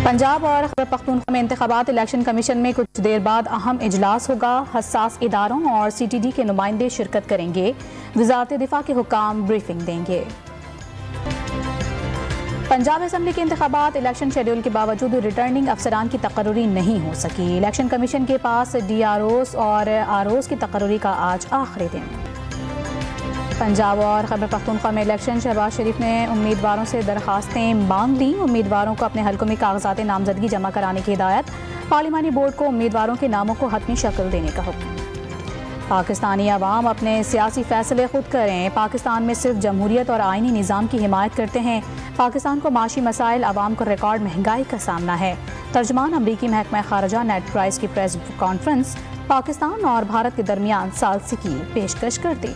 پنجاب اور خیبر پختونخوا میں انتخابات الیکشن کمیشن میں کچھ دیر بعد اہم اجلاس ہوگا۔ حساس اداروں اور سی ٹی ڈی کے نمائندے شرکت کریں گے۔ وزارت دفاع کے حکام بریفنگ دیں گے۔ پنجاب اسمبلی کے انتخابات الیکشن شیڈول کے باوجود ریٹرننگ افسران کی تقرری نہیں ہو سکی۔ الیکشن کمیشن کے پاس ڈی آر اوز اور آر اوز کی تقرری کا آج آخری دن۔ پنجاب اور خیبر پختونخوا میں الیکشن شہباز شریف نے امیدواروں سے درخواستیں مانگ لیں۔ امیدواروں کو اپنے حلقوں میں کاغذات نامزدگی جمع کرانے کی ہدایت۔ پارلیمانی بورڈ کو امیدواروں کے ناموں کو حتمی شکل دینے کا حکم۔ پاکستانی عوام اپنے سیاسی فیصلے خود کریں۔ پاکستان میں صرف جمہوریت اور آئینی نظام کی حمایت کرتے ہیں۔ پاکستان کو معاشی مسائل، عوام کو ریکارڈ مہنگائی کا سامنا ہے۔ ترجمان امریکی محکمہ خارجہ نیڈ پرائس کی پریس کانفرنس پاکستان اور بھارت کے درمیان ثالثی کی پیشکش کر دی۔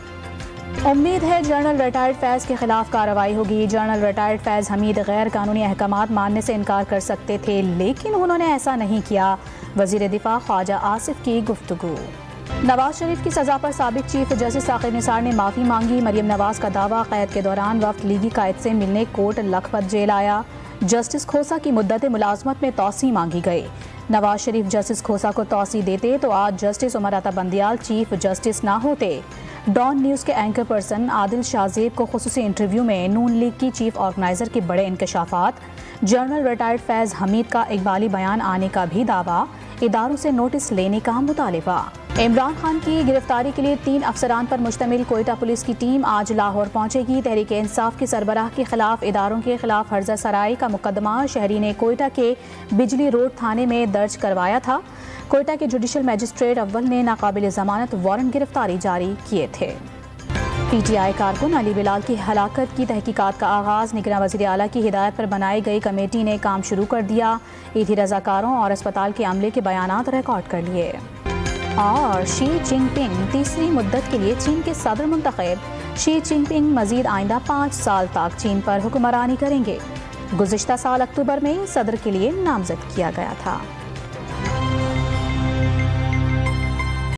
امید ہے جنرل ریٹائرڈ فیض کے خلاف کارروائی ہوگی۔ جنرل ریٹائرڈ فیض حمید غیر قانونی احکامات ماننے سے انکار کر سکتے تھے لیکن انہوں نے ایسا نہیں کیا۔ وزیر دفاع خواجہ آصف کی گفتگو۔ نواز شریف کی سزا پر سابق چیف جسٹس ثاقب نثار نے معافی مانگی۔ مریم نواز کا دعویٰ قید کے دوران وفد لیگی قائد سے ملنے کوٹ لکھپت جیل آیا۔ جسٹس کھوسہ کی مدت ملازمت میں توسیع مانگی گئی۔ نواز شریف جسٹس کھوسہ کو توسیع دیتے تو آج justice Umar Ata Bandial chief justice نہ ہوتے۔ ڈان نیوز کے اینکر پرسن عادل شاہ زیب کو خصوصی انٹرویو میں نون لیگ کی چیف آرگنائزر کے بڑے انکشافات، جنرل ریٹائرڈ فیض حمید کا اقبالی بیان آنے کا بھی دعویٰ، اداروں سے نوٹس لینے کا مطالبہ۔ عمران خان کی گرفتاری کے لیے 3 افسران پر مشتمل کوئٹہ پولیس کی ٹیم آج لاہور پہنچے گی۔ تحریک انصاف کی سربراہ کے خلاف اداروں کے خلاف ہرزہ سرائی کا مقدمہ شہری نے کوئٹہ کے بجلی روڈ تھانے میں درج کروایا تھا۔ کوئٹہ کے جوڈیشل میجسٹریٹ اول نے ناقابل ضمانت وارنٹ گرفتاری جاری کیے تھے۔ پی ٹی آئی کارکن علی بلال کی ہلاکت کی تحقیقات کا آغاز۔ نگراں وزیر اعلیٰ کی ہدایت پر بنائی گئی کمیٹی نے کام شروع کر دیا۔ عیدی رضاکاروں اور اسپتال کے عملے کے بیانات ریکارڈ کر لیے۔ اور شی جن پنگ تیسری مدت کے لیے چین کے صدر منتخب۔ شی جن پنگ مزید آئندہ 5 سال تک چین پر حکمرانی کریں گے۔ گزشتہ سال اکتوبر میں صدر کے لیے نامزد کیا گیا تھا۔